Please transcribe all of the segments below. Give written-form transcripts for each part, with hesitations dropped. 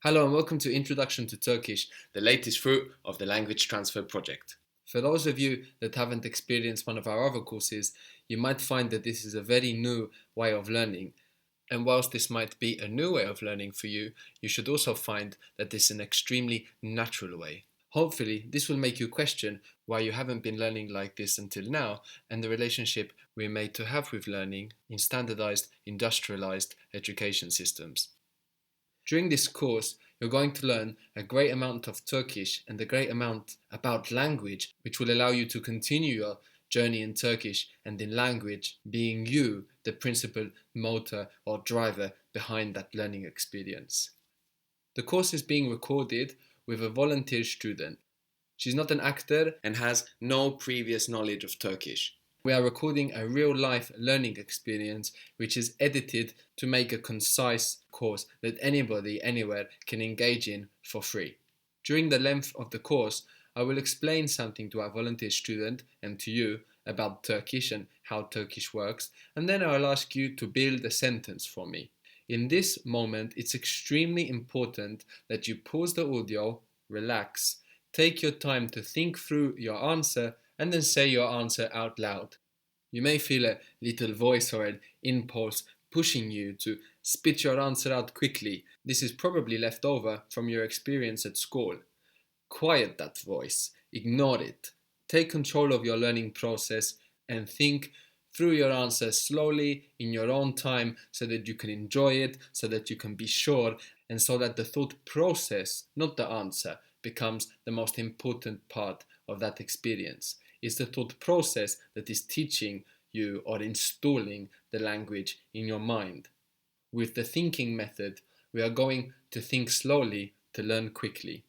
Hello and welcome to Introduction to Turkish, the latest fruit of the language transfer project. For those of you that haven't experienced one of our other courses, you might find that this is a very new way of learning. And whilst this might be a new way of learning for you, you should also find that this is an extremely natural way. Hopefully, this will make you question why you haven't been learning like this until now and the relationship we're made to have with learning in standardized, industrialized education systems. During this course, you're going to learn a great amount of Turkish and a great amount about language, which will allow you to continue your journey in Turkish and in language, being you the principal motor or driver behind that learning experience. The course is being recorded with a volunteer student. She's not an actor and has no previous knowledge of Turkish. We are recording a real-life learning experience which is edited to make a concise course that anybody, anywhere can engage in for free. During the length of the course, I will explain something to our volunteer student and to you about Turkish and how Turkish works, and then I will ask you to build a sentence for me. In this moment, it's extremely important that you pause the audio, relax, take your time to think through your answer, and then say your answer out loud. You may feel a little voice or an impulse pushing you to spit your answer out quickly. This is probably left over from your experience at school. Quiet that voice, ignore it. Take control of your learning process and think through your answer slowly in your own time so that you can enjoy it, so that you can be sure, and so that the thought process, not the answer, becomes the most important part of that experience. It's the thought process that is teaching you or installing the language in your mind. With the thinking method, we are going to think slowly to learn quickly.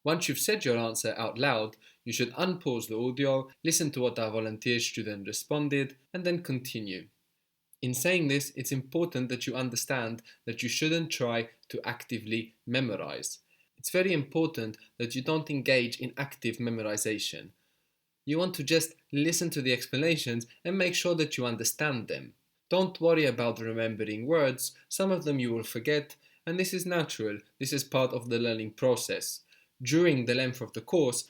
Once you've said your answer out loud, you should unpause the audio, listen to what our volunteer student responded, and then continue. In saying this, it's important that you understand that you shouldn't try to actively memorize. It's very important that you don't engage in active memorization. You want to just listen to the explanations and make sure that you understand them. Don't worry about remembering words, some of them you will forget, and this is natural, this is part of the learning process. During the length of the course,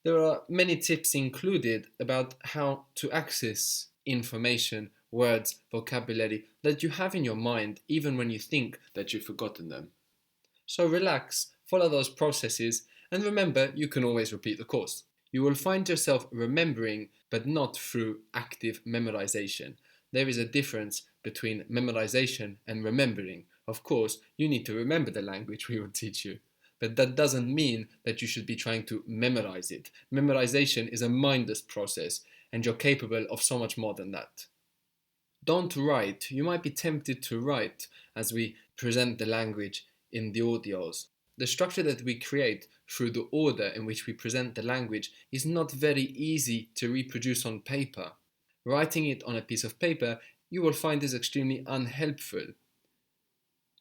there are many tips included about how to access information, words, vocabulary that you have in your mind even when you think that you've forgotten them. So relax, follow those processes, and remember you can always repeat the course. You will find yourself remembering, but not through active memorization. There is a difference between memorization and remembering. Of course, you need to remember the language we will teach you. But that doesn't mean that you should be trying to memorize it. Memorization is a mindless process, and you're capable of so much more than that. Don't write. You might be tempted to write as we present the language in the audios. The structure that we create through the order in which we present the language is not very easy to reproduce on paper. Writing it on a piece of paper, you will find is extremely unhelpful.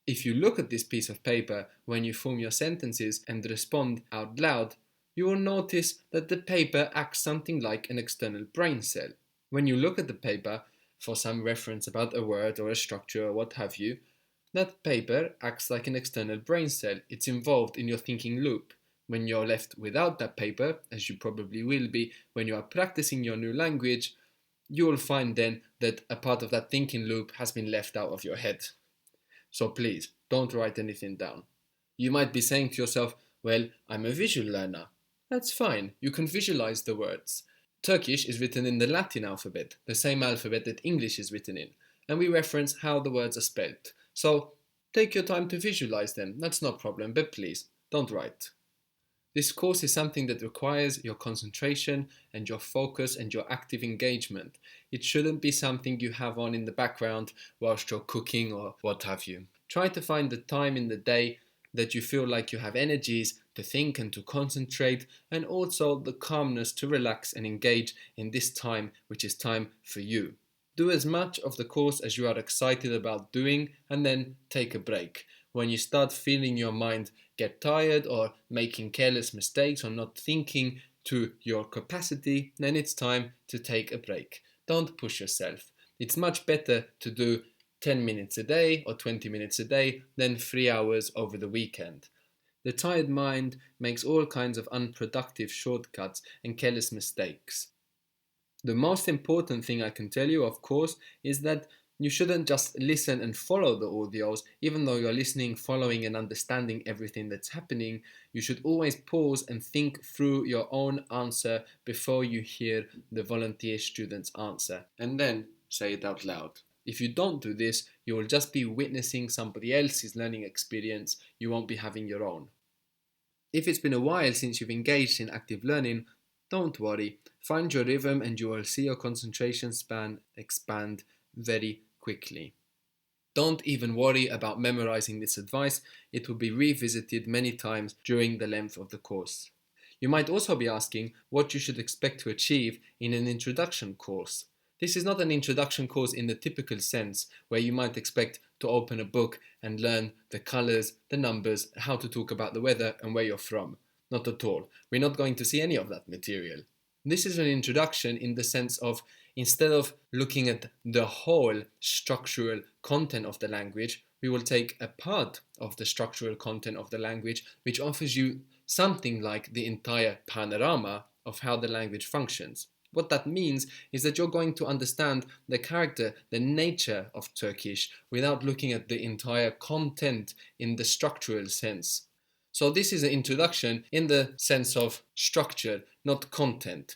If you look at this piece of paper when you form your sentences and respond out loud, you will notice that the paper acts something like an external brain cell. When you look at the paper for some reference about a word or a structure or what have you, that paper acts like an external brain cell. It's involved in your thinking loop. When you're left without that paper, as you probably will be when you are practicing your new language, you will find then that a part of that thinking loop has been left out of your head. So please, don't write anything down. You might be saying to yourself, well, I'm a visual learner. That's fine, you can visualize the words. Turkish is written in the Latin alphabet, the same alphabet that English is written in, and we reference how the words are spelled. So take your time to visualize them, that's no problem, but please, don't write. This course is something that requires your concentration and your focus and your active engagement. It shouldn't be something you have on in the background whilst you're cooking or what have you. Try to find the time in the day that you feel like you have energies to think and to concentrate, and also the calmness to relax and engage in this time, which is time for you. Do as much of the course as you are excited about doing, and then take a break. When you start feeling your mind get tired or making careless mistakes or not thinking to your capacity, then it's time to take a break. Don't push yourself. It's much better to do 10 minutes a day or 20 minutes a day than 3 hours over the weekend. The tired mind makes all kinds of unproductive shortcuts and careless mistakes. The most important thing I can tell you, of course, is that you shouldn't just listen and follow the audios, even though you're listening, following, and understanding everything that's happening. You should always pause and think through your own answer before you hear the volunteer student's answer, and then say it out loud. If you don't do this, you will just be witnessing somebody else's learning experience. You won't be having your own. If it's been a while since you've engaged in active learning, don't worry. Find your rhythm and you will see your concentration span expand very quickly. Don't even worry about memorizing this advice. It will be revisited many times during the length of the course. You might also be asking what you should expect to achieve in an introduction course. This is not an introduction course in the typical sense, where you might expect to open a book and learn the colors, the numbers, how to talk about the weather and where you're from. Not at all. We're not going to see any of that material. This is an introduction in the sense of, instead of looking at the whole structural content of the language, we will take a part of the structural content of the language, which offers you something like the entire panorama of how the language functions. What that means is that you're going to understand the character, the nature of Turkish without looking at the entire content in the structural sense. So this is an introduction in the sense of structure, not content.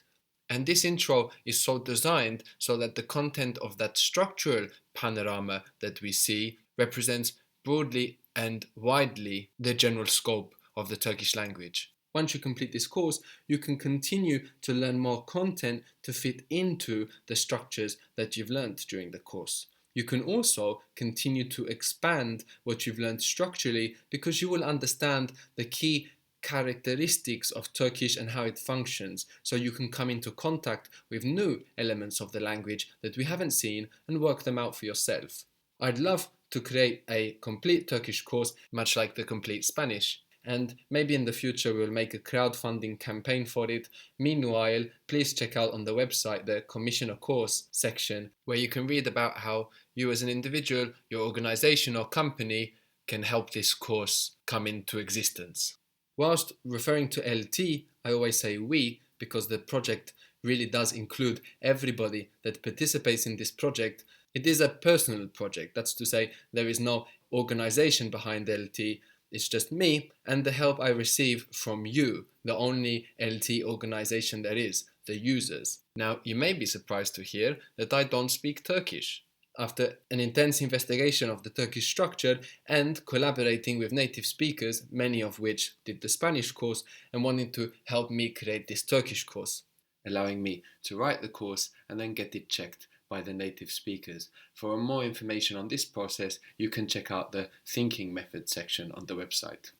And this intro is so designed so that the content of that structural panorama that we see represents broadly and widely the general scope of the Turkish language. Once you complete this course, you can continue to learn more content to fit into the structures that you've learned during the course. You can also continue to expand what you've learned structurally because you will understand the key characteristics of Turkish and how it functions, so you can come into contact with new elements of the language that we haven't seen and work them out for yourself. I'd love to create a complete Turkish course, much like the complete Spanish. And maybe in the future we'll make a crowdfunding campaign for it. Meanwhile, please check out on the website the Commission a Course section, where you can read about how you as an individual, your organization or company can help this course come into existence. Whilst referring to LT, I always say we, because the project really does include everybody that participates in this project. It is a personal project. That's to say, there is no organization behind LT. It's just me and the help I receive from you, the only LT organization there is, the users. Now, you may be surprised to hear that I don't speak Turkish. After an intense investigation of the Turkish structure and collaborating with native speakers, many of which did the Spanish course and wanted to help me create this Turkish course, allowing me to write the course and then get it checked by the native speakers. For more information on this process, you can check out the thinking method section on the website.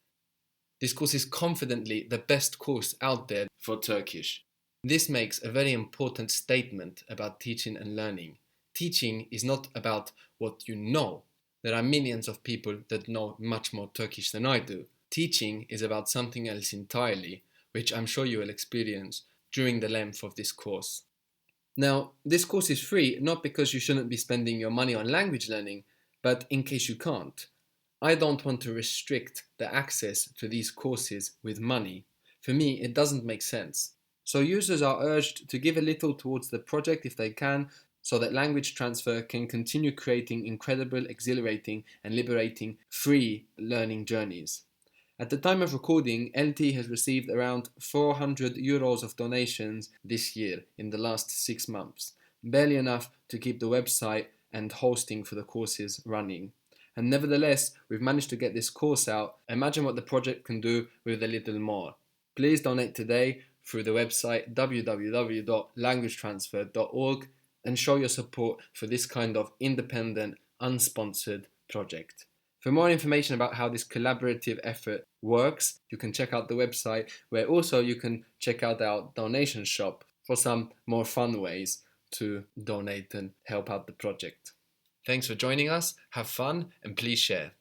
This course is confidently the best course out there for Turkish. This makes a very important statement about teaching and learning. Teaching is not about what you know. There are millions of people that know much more Turkish than I do. Teaching is about something else entirely, which I'm sure you will experience during the length of this course. Now, this course is free, not because you shouldn't be spending your money on language learning, but in case you can't. I don't want to restrict the access to these courses with money. For me, it doesn't make sense. So users are urged to give a little towards the project if they can, so that language transfer can continue creating incredible, exhilarating, and liberating free learning journeys. At the time of recording, LT has received around €400 of donations this year in the last 6 months, barely enough to keep the website and hosting for the courses running. And nevertheless, we've managed to get this course out. Imagine what the project can do with a little more. Please donate today through the website www.languagetransfer.org and show your support for this kind of independent, unsponsored project. For more information about how this collaborative effort works, you can check out the website, where also you can check out our donation shop for some more fun ways to donate and help out the project. Thanks for joining us, have fun, and please share.